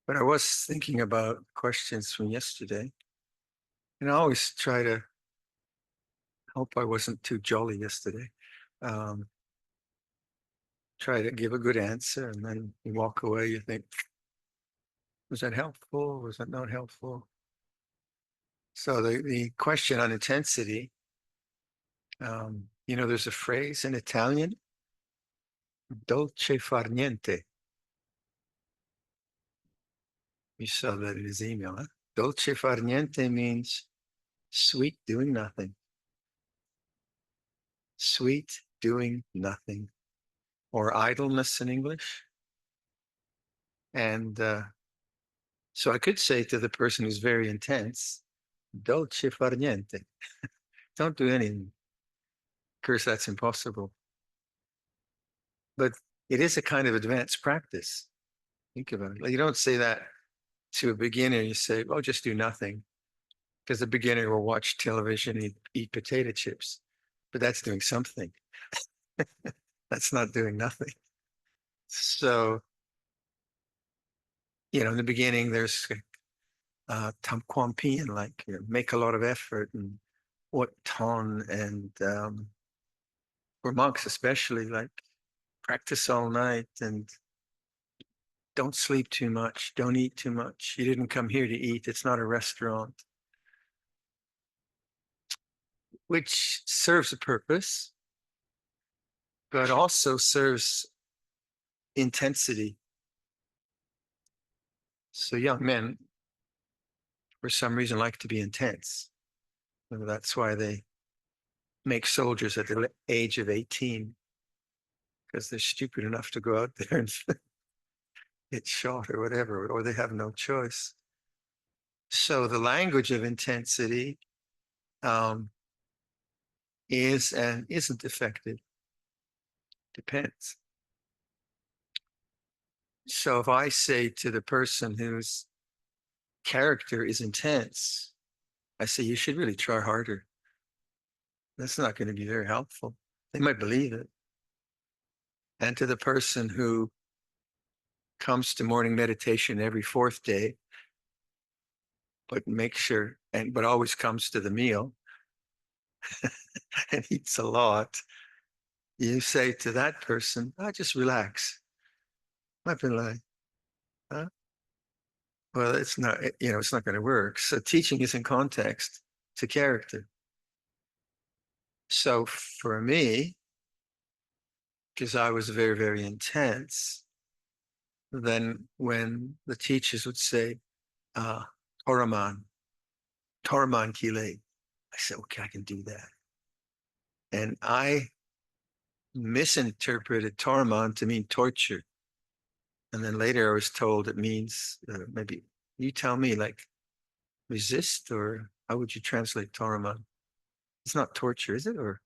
But I was thinking about questions from yesterday, and I always try to hope I wasn't too jolly yesterday. Um, Try to give a good answer, and then you walk away. You think, was that helpful? Was that not helpful? So the question on intensity, there's a phrase in Italian, dolce far niente. You saw that in his email, huh? Dolce far niente means sweet doing nothing. Sweet doing nothing, or idleness in English. And so I could say to the person who's very intense, dolce far niente. Don't do anything. Of course, that's impossible. But it is a kind of advanced practice. Think about it. Like, you don't say that to a beginner. You say, oh, just do nothing. Because the beginner will watch television and eat potato chips. But that's doing something. That's not doing nothing. So, in the beginning, there's tam quam pian, like make a lot of effort and what ton and for monks especially, like practice all night and don't sleep too much, don't eat too much. You didn't come here to eat. It's not a restaurant, which serves a purpose, but also serves intensity. So young men, for some reason, like to be intense. And that's why they make soldiers at the age of 18, because they're stupid enough to go out there and get shot or whatever, or they have no choice. So the language of intensity um, is and isn't effective. Depends. So if I say to the person whose character is intense, I say, you should really try harder. That's not going to be very helpful. They might believe it. And to the person who comes to morning meditation every fourth day, but make sure, but always comes to the meal and eats a lot, you say to that person, just relax. I've been like, huh? Well, it's not going to work. So teaching is in context to character. So for me, because I was very, very intense, then when the teachers would say, uh, Toraman, Toraman Kile, I said, okay, I can do that. And I misinterpreted Toraman to mean torture. And then later I was told it means maybe you tell me, like resist, or how would you translate Toraman? It's not torture, is it? Or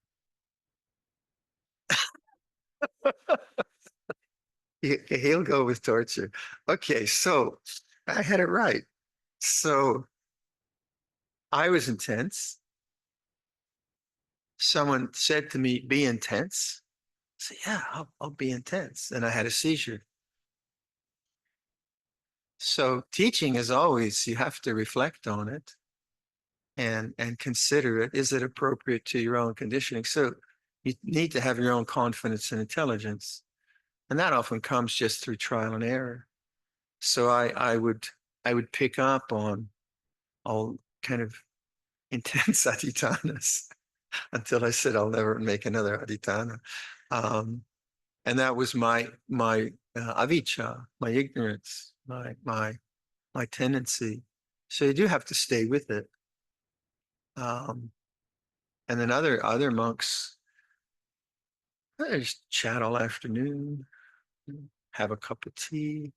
he'll go with torture. Okay, so I had it right. So I was intense. Someone said to me, be intense. I said, yeah, I'll be intense. And I had a seizure. So teaching is always, you have to reflect on it and consider it. Is it appropriate to your own conditioning? So you need to have your own confidence and intelligence. And that often comes just through trial and error. So I would pick up on all kind of intense adhitanas until I said I'll never make another adhitana. Um, and that was my avijja, my ignorance, my tendency. So you do have to stay with it. Um, and then other monks, they just chat all afternoon, have a cup of tea,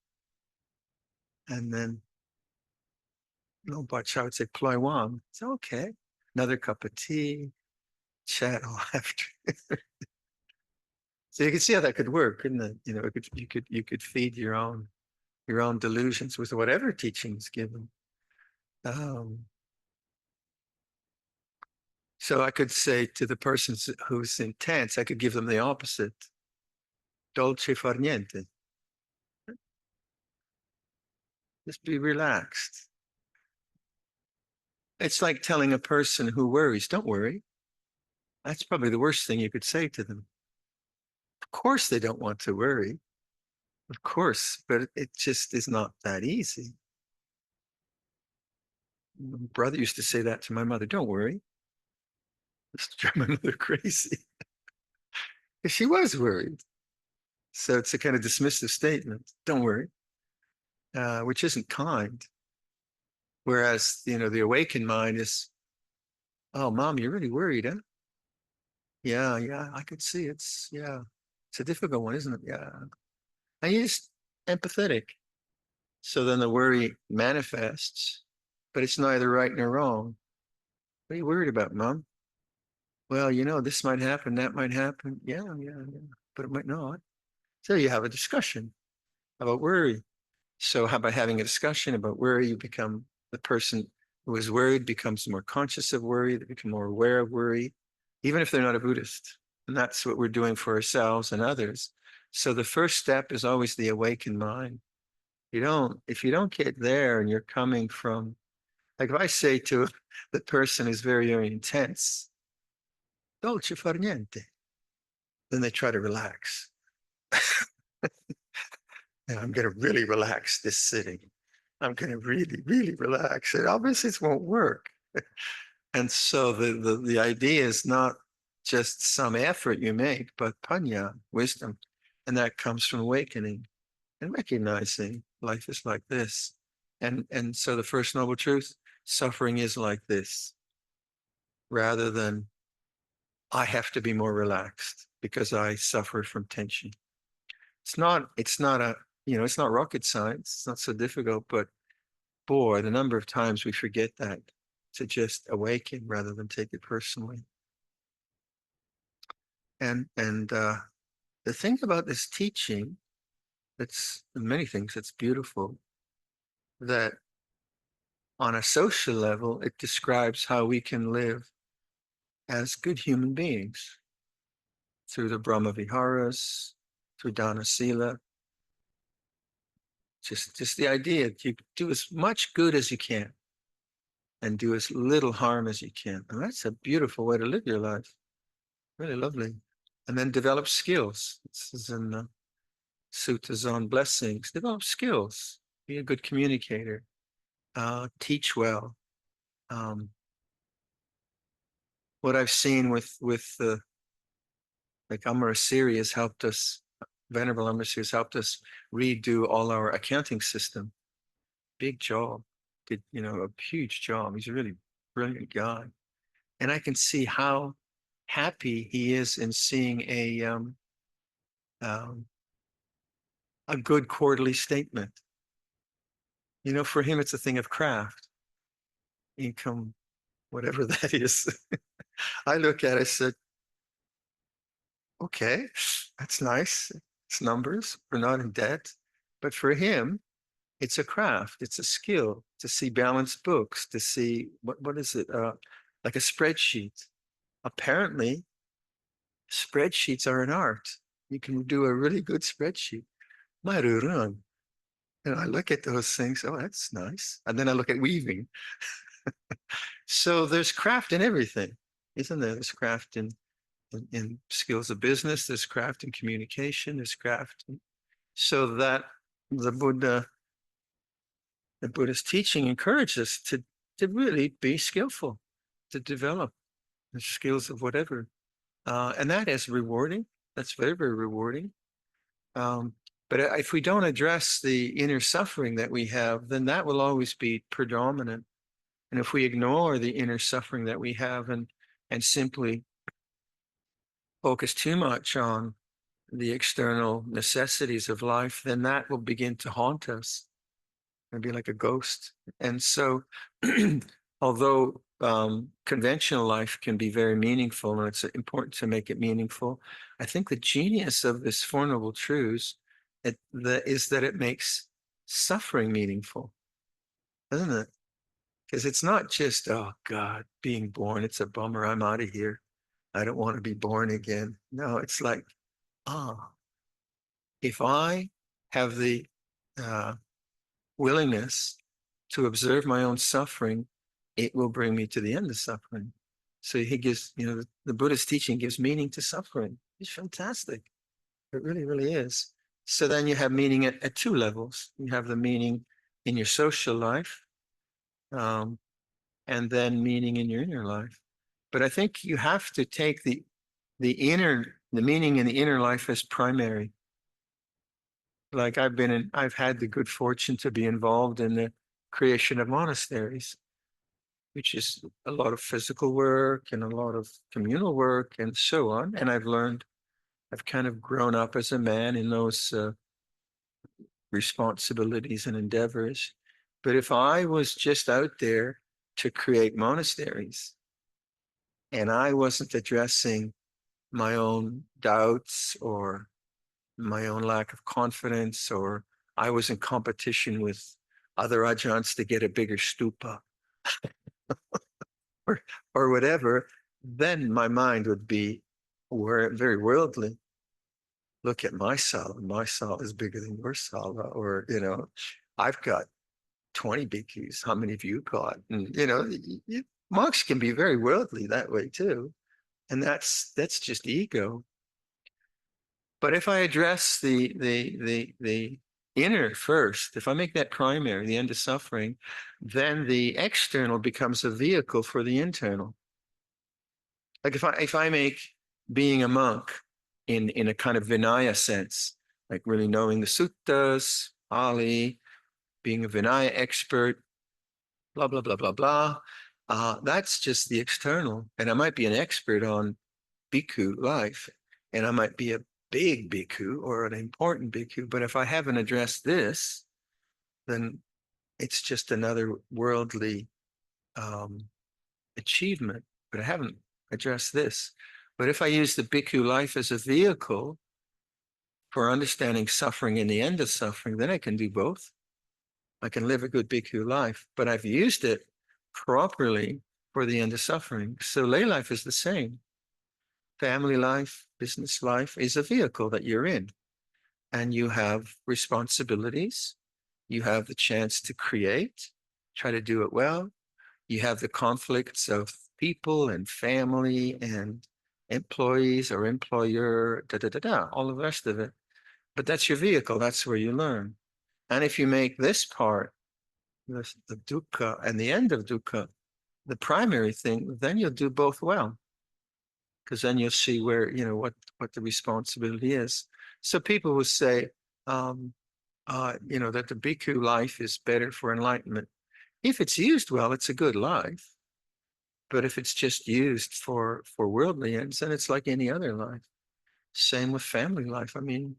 and then no, but I would say ploy one. It's okay. Another cup of tea, chat all afternoon. So you can see how that could work, couldn't it? You could feed your own delusions with whatever teaching is given. Um, so I could say to the person who's intense, I could give them the opposite, dolce far niente. Just be relaxed. It's like telling a person who worries, don't worry. That's probably the worst thing you could say to them. Of course, they don't want to worry. Of course, but it just is not that easy. My brother used to say that to my mother, don't worry. It's drive my mother crazy. Because she was worried. So it's a kind of dismissive statement. Don't worry, which isn't kind. Whereas, the awakened mind is, oh, mom, you're really worried, huh? Yeah, yeah, I could see it's a difficult one, isn't it? Yeah. And you're just empathetic. So then the worry manifests, but it's neither right nor wrong. What are you worried about, mom? Well, this might happen, that might happen. Yeah, yeah, yeah, but it might not. So you have a discussion about worry. So how by having a discussion about worry, you become the person who is worried becomes more conscious of worry, they become more aware of worry, even if they're not a Buddhist. And that's what we're doing for ourselves and others. So the first step is always the awakened mind. If you don't get there and you're coming from, like if I say to the person who's very, very intense, dolce far niente, then they try to relax. And I'm going to really relax this sitting. I'm going to really, really relax. And obviously it won't work. And so the idea is not just some effort you make, but panya, wisdom. And that comes from awakening and recognizing life is like this. And so the first noble truth, suffering is like this, rather than I have to be more relaxed because I suffer from tension. It's not rocket science. It's not so difficult, but boy, the number of times we forget that to just awaken rather than take it personally. And the thing about this teaching, that's many things, it's beautiful, that on a social level, it describes how we can live as good human beings through the Brahma Viharas, through Dana Sila. Just the idea that you do as much good as you can and do as little harm as you can. And that's a beautiful way to live your life. Really lovely. And then develop skills. This is in the suttas on blessings. Develop skills. Be a good communicator. Teach well. Um, what I've seen with like Amarasiri has helped us. Venerable Amarasiri has helped us redo all our accounting system. Big job. Did a huge job. He's a really brilliant guy, and I can see how happy he is in seeing um, a good quarterly statement. For him, it's a thing of craft, income, whatever that is. I look at it, I said, okay, that's nice. It's numbers. We're not in debt. But for him, it's a craft. It's a skill to see balanced books, to see what is it? Like a spreadsheet. Apparently, spreadsheets are an art. You can do a really good spreadsheet. Marurun. And I look at those things. Oh, that's nice. And then I look at weaving. So there's craft in everything, isn't there? There's craft in skills of business. There's craft in communication. There's craft. So that the Buddha, the Buddha's teaching encourages us to really be skillful, to develop the skills of whatever. And that is rewarding. That's very, very rewarding. Um, but if we don't address the inner suffering that we have, then that will always be predominant. And if we ignore the inner suffering that we have and simply focus too much on the external necessities of life, then that will begin to haunt us and be like a ghost. And so, although conventional life can be very meaningful and it's important to make it meaningful, I think the genius of this Four Noble Truths is that it makes suffering meaningful, doesn't it? Because it's not just, oh God, being born, it's a bummer, I'm out of here. I don't want to be born again. No, it's like, ah, if I have the uh, willingness to observe my own suffering, it will bring me to the end of suffering. So he gives, the Buddha's teaching gives meaning to suffering. It's fantastic. It really, really is. So then you have meaning at two levels. You have the meaning in your social life, and then meaning in your inner life. But I think you have to take the meaning in the inner life as primary. Like I've had the good fortune to be involved in the creation of monasteries, which is a lot of physical work and a lot of communal work and so on. And I've kind of grown up as a man in those responsibilities and endeavors. But if I was just out there to create monasteries and I wasn't addressing my own doubts or my own lack of confidence, or I was in competition with other ajahns to get a bigger stupa or, or whatever, then my mind would be very worldly. Look at my sala. My sala is bigger than your sala. Or, I've got 20 bhikkhus. How many have you got? And, monks can be very worldly that way too. And that's just ego. But if I address the inner first, if I make that primary, the end of suffering, then the external becomes a vehicle for the internal. Like if I make being a monk in a kind of Vinaya sense, like really knowing the suttas, Pali, being a Vinaya expert, blah, blah, blah, blah, blah. That's just the external. And I might be an expert on bhikkhu life, and I might be a big bhikkhu or an important bhikkhu, but if I haven't addressed this, then it's just another worldly achievement, but I haven't addressed this. But if I use the bhikkhu life as a vehicle for understanding suffering and the end of suffering, then I can do both. I can live a good bhikkhu life, but I've used it properly for the end of suffering. So lay life is the same. Family life, business life is a vehicle that you're in, and you have responsibilities. You have the chance to create, try to do it well. You have the conflicts of people and family and employees or employer, all the rest of it. But that's your vehicle. That's where you learn. And if you make this part, the dukkha and the end of dukkha, the primary thing, then you'll do both well. Because then you'll see where, what the responsibility is. So people will say, that the bhikkhu life is better for enlightenment. If it's used well, it's a good life. But if it's just used for worldly ends, then it's like any other life. Same with family life. I mean,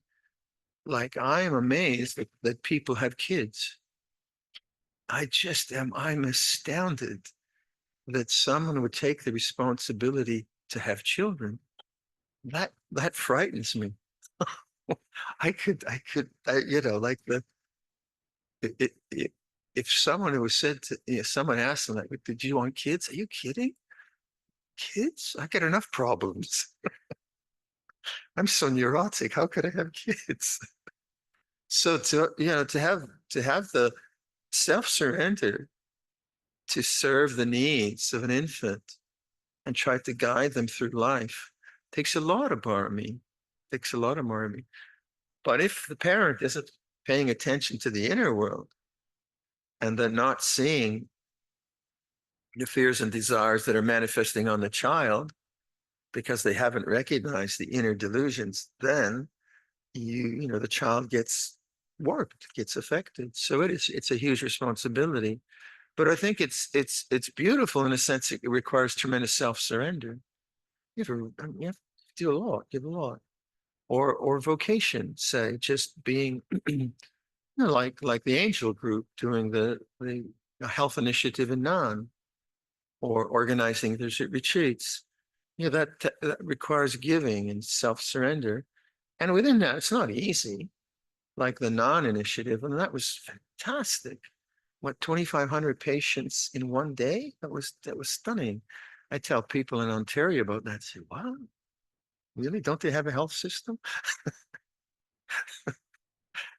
like I am amazed that people have kids. I'm astounded that someone would take the responsibility to have children. That frightens me. Like if someone was said to, someone asked them, like, did you want kids? Are you kidding? Kids? I get enough problems. I'm so neurotic. How could I have kids? So to have the self-surrender to serve the needs of an infant and try to guide them through life takes a lot of barmi. Takes a lot of barmi. But if the parent isn't paying attention to the inner world and they're not seeing the fears and desires that are manifesting on the child because they haven't recognized the inner delusions, then the child gets warped, gets affected. So it's a huge responsibility. But I think it's beautiful in a sense. It requires tremendous self-surrender. You have to do a lot, give a lot. Or vocation, say, just being like the angel group doing the health initiative in Nan, or organizing their retreats. That requires giving and self-surrender. And within that, it's not easy, like the Nan initiative. And that was fantastic. What, 2,500 patients in one day? That was stunning. I tell people in Ontario about that. Say, wow, really? Don't they have a health system?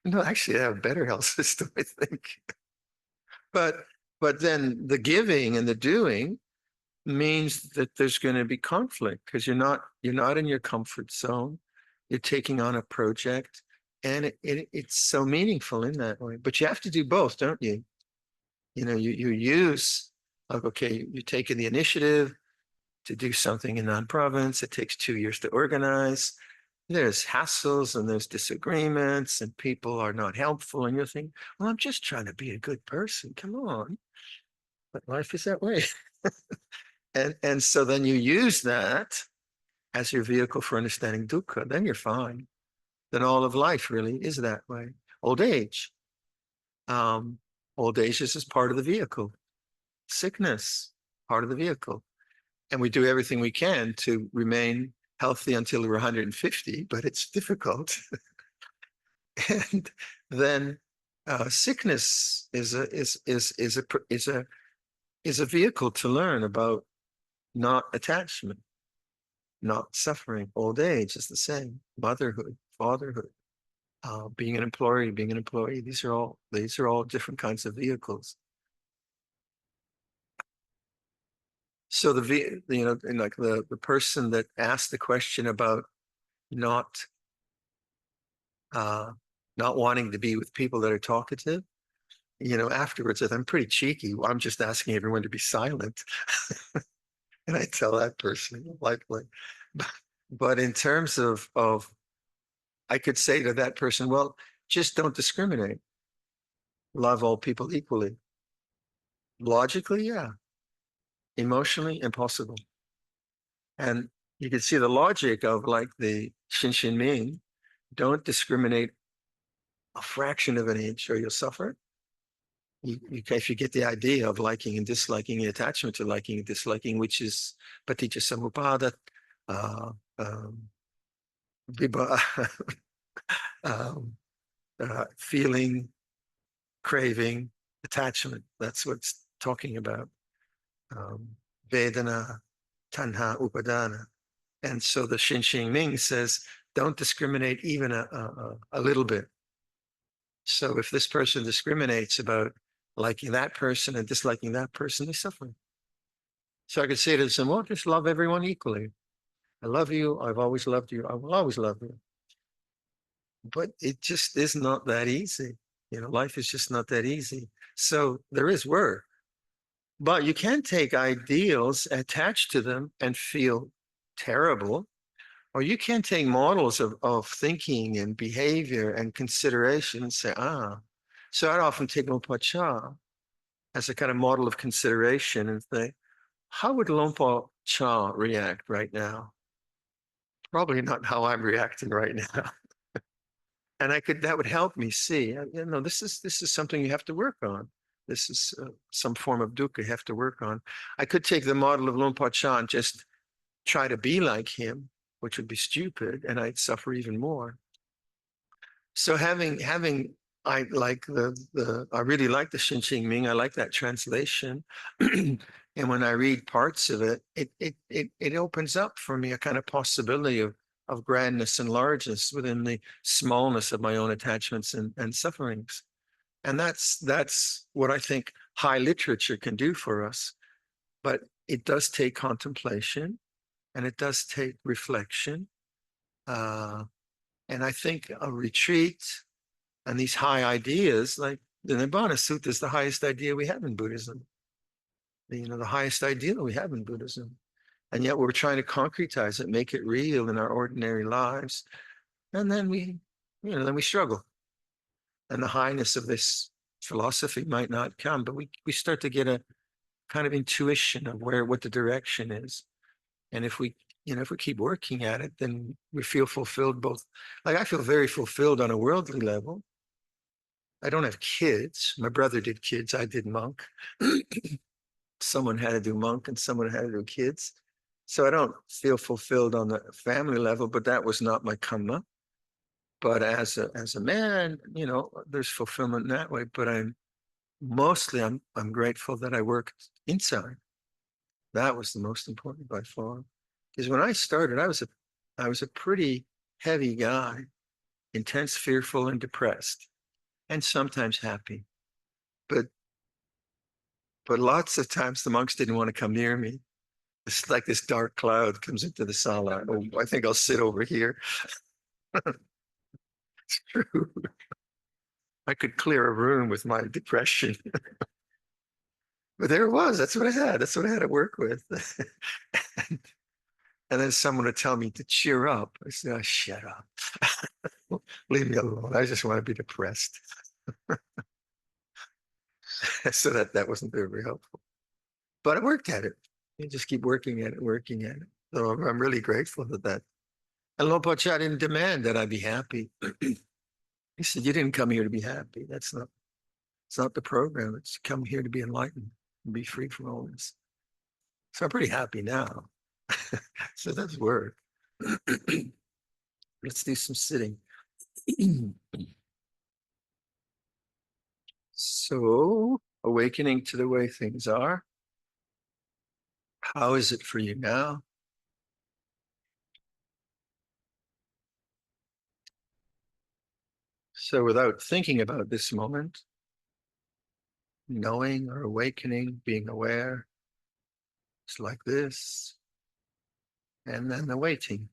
No, actually, I have a better health system, I think. But but then the giving and the doing means that there's going to be conflict because you're not in your comfort zone. You're taking on a project, and it's so meaningful in that way. But you have to do both, don't you? You use like, okay, you're taking the initiative to do something in non-province. It takes 2 years to organize. There's hassles and there's disagreements and people are not helpful. And you're thinking, well, I'm just trying to be a good person. Come on. But life is that way. And so then you use that as your vehicle for understanding dukkha, then you're fine. Then all of life really is that way. Old age. Um, Old age is just part of the vehicle. Sickness, part of the vehicle. And we do everything we can to remain healthy until we're 150, but it's difficult. And then sickness is a vehicle to learn about not attachment, not suffering. Old age is the same. Motherhood, fatherhood, being an employee. These are all different kinds of vehicles. So and like the person that asked the question about not uh, not wanting to be with people that are talkative, afterwards, I'm pretty cheeky. I'm just asking everyone to be silent. And I tell that person lightly. But in terms of, I could say to that person, well, just don't discriminate. Love all people equally. Logically, yeah. Emotionally, impossible. And you can see the logic of like the Shin Ming, don't discriminate a fraction of an inch or you'll suffer. If you get the idea of liking and disliking, the attachment to liking and disliking, which is paticca samuppada, uh, um, um, feeling, craving, attachment. That's what it's talking about. Um, Vedana, tanha, upadana. And so the Shin Ming says, don't discriminate even a little bit. So if this person discriminates about liking that person and disliking that person, they suffer. So I could say to them, well, just love everyone equally. I love you. I've always loved you. I will always love you. But it just is not that easy. Life is just not that easy. So there is work. But you can take ideals attached to them and feel terrible, or you can take models of thinking and behavior and consideration and say, So I'd often take Luangpor Cha as a kind of model of consideration and think, how would Luangpor Cha react right now? Probably not how I'm reacting right now. And that would help me see, this is something you have to work on. This is some form of dukkha you have to work on. I could take the model of Luangpor Cha and just try to be like him, which would be stupid, and I'd suffer even more. So I like I really like the Shin Ming. I like that translation. And when I read parts of it, it opens up for me a kind of possibility of grandness and largeness within the smallness of my own attachments and sufferings. And that's what I think high literature can do for us. But it does take contemplation and it does take reflection. And I think a retreat and these high ideas, like the Nibbana Sutta is the highest idea we have in Buddhism. The highest ideal we have in Buddhism. And yet we're trying to concretize it, make it real in our ordinary lives. And then we struggle. And the highness of this philosophy might not come, but we start to get a kind of intuition of what the direction is. And if we keep working at it, then we feel fulfilled both. Like I feel very fulfilled on a worldly level. I don't have kids. My brother did kids. I did monk. Someone had to do monk and someone had to do kids. So I don't feel fulfilled on the family level, but that was not my karma. But as a man, there's fulfillment in that way. But I'm grateful that I worked inside. That was the most important by far. Because when I started, I was a pretty heavy guy, intense, fearful, and depressed. and sometimes happy. But lots of times the monks didn't want to come near me. It's like this dark cloud comes into the sala. Oh, I think I'll sit over here. It's true. I could clear a room with my depression. But there it was. That's what I had. That's what I had to work with. and, and then someone would tell me to cheer up. I said, oh, shut up. Leave me alone. I just want to be depressed. So that wasn't very helpful. But I worked at it. You just keep working at it, working at it. So I'm really grateful for that. And Luangpor didn't demand that I be happy. He said, you didn't come here to be happy. It's not the program. It's come here to be enlightened and be free from all this. So I'm pretty happy now. So that's work. Let's do some sitting. So, awakening to the way things are. How is it for you now? So, without thinking about this moment, knowing or awakening, being aware, it's like this, and then the waiting.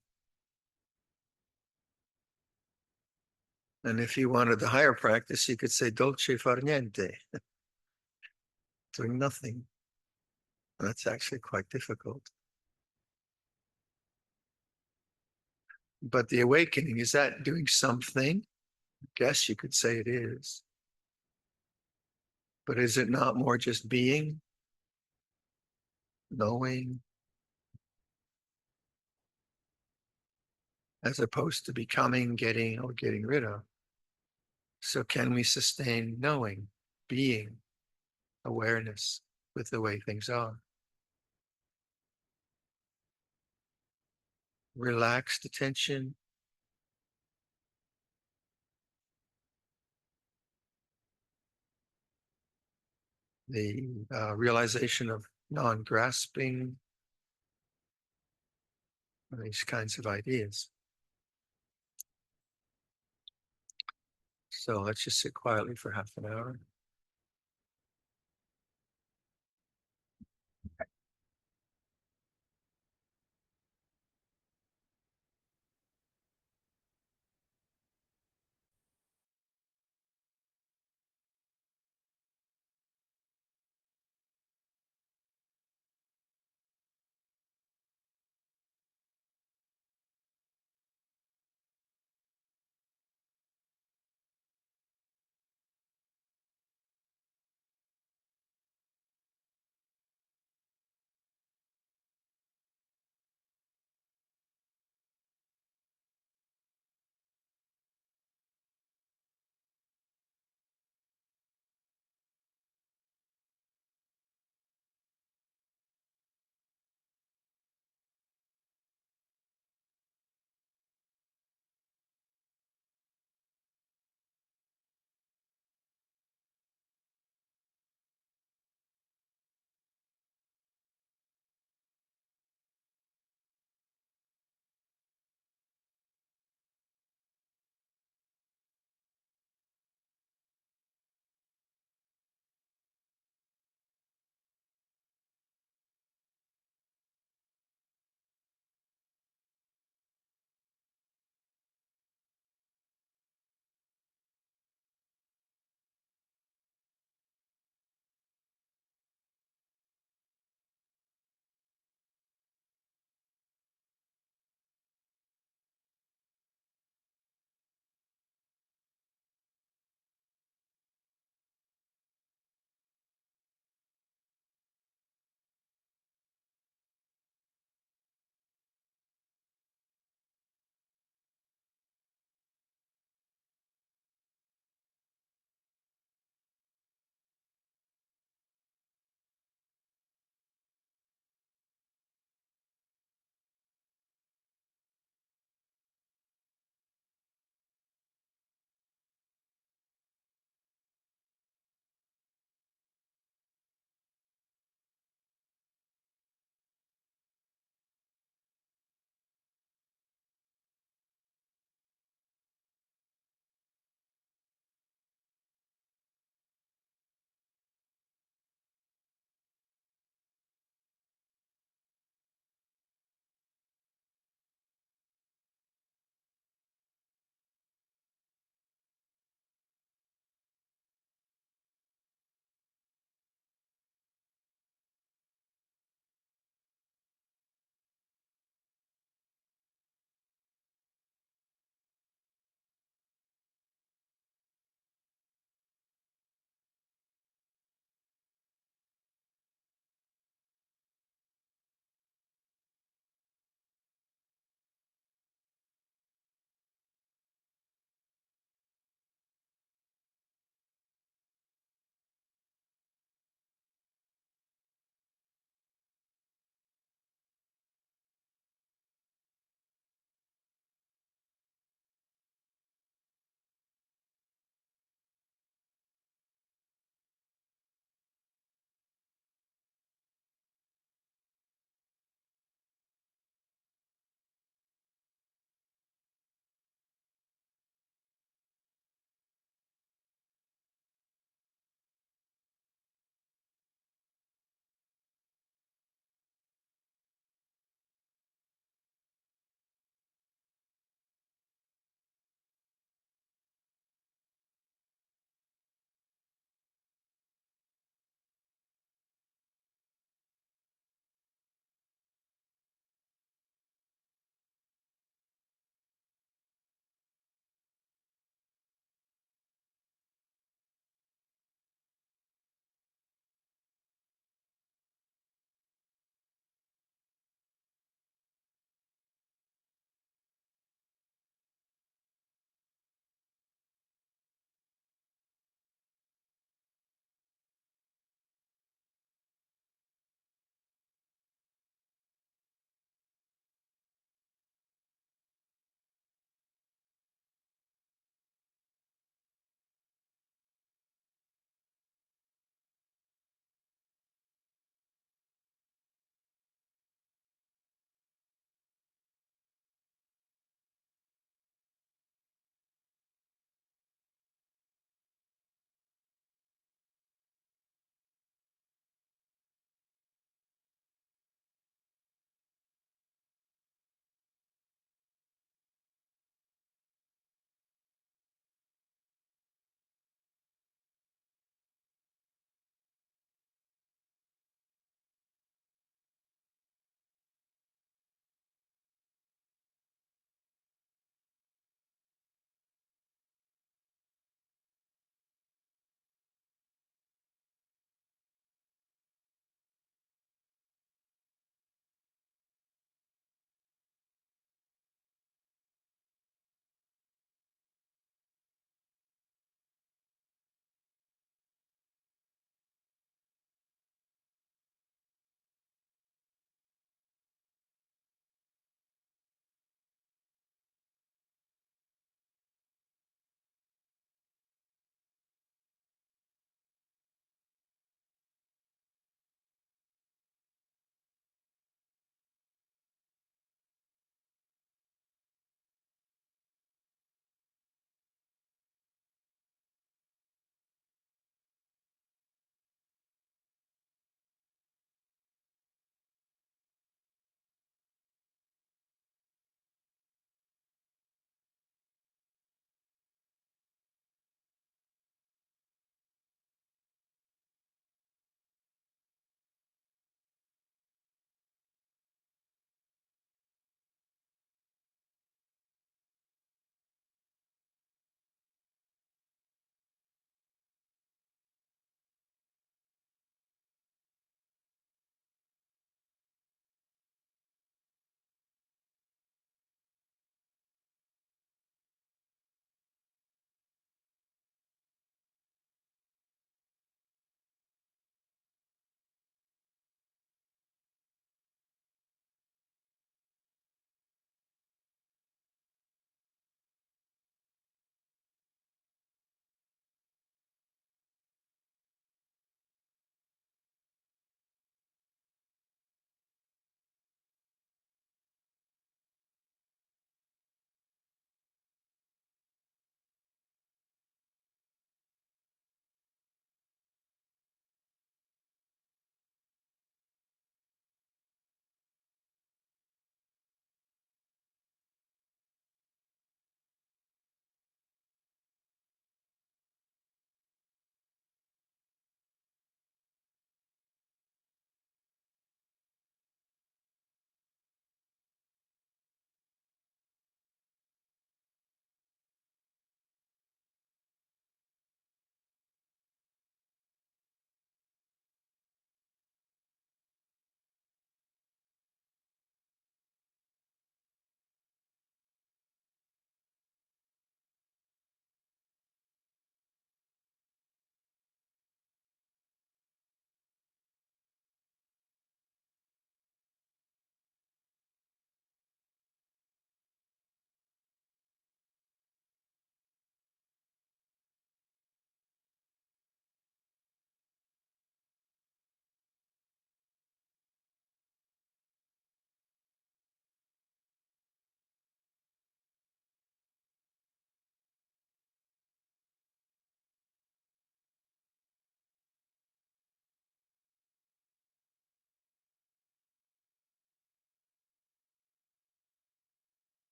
And if you wanted the higher practice, you could say dolce far niente, doing nothing. That's actually quite difficult. But the awakening, is that doing something? I guess you could say it is. But is it not more just being, knowing, as opposed to becoming, getting, or getting rid of? So can we sustain knowing, being, awareness with the way things are? Relaxed attention, the realization of non-grasping, these kinds of ideas. So let's just sit quietly for half an hour.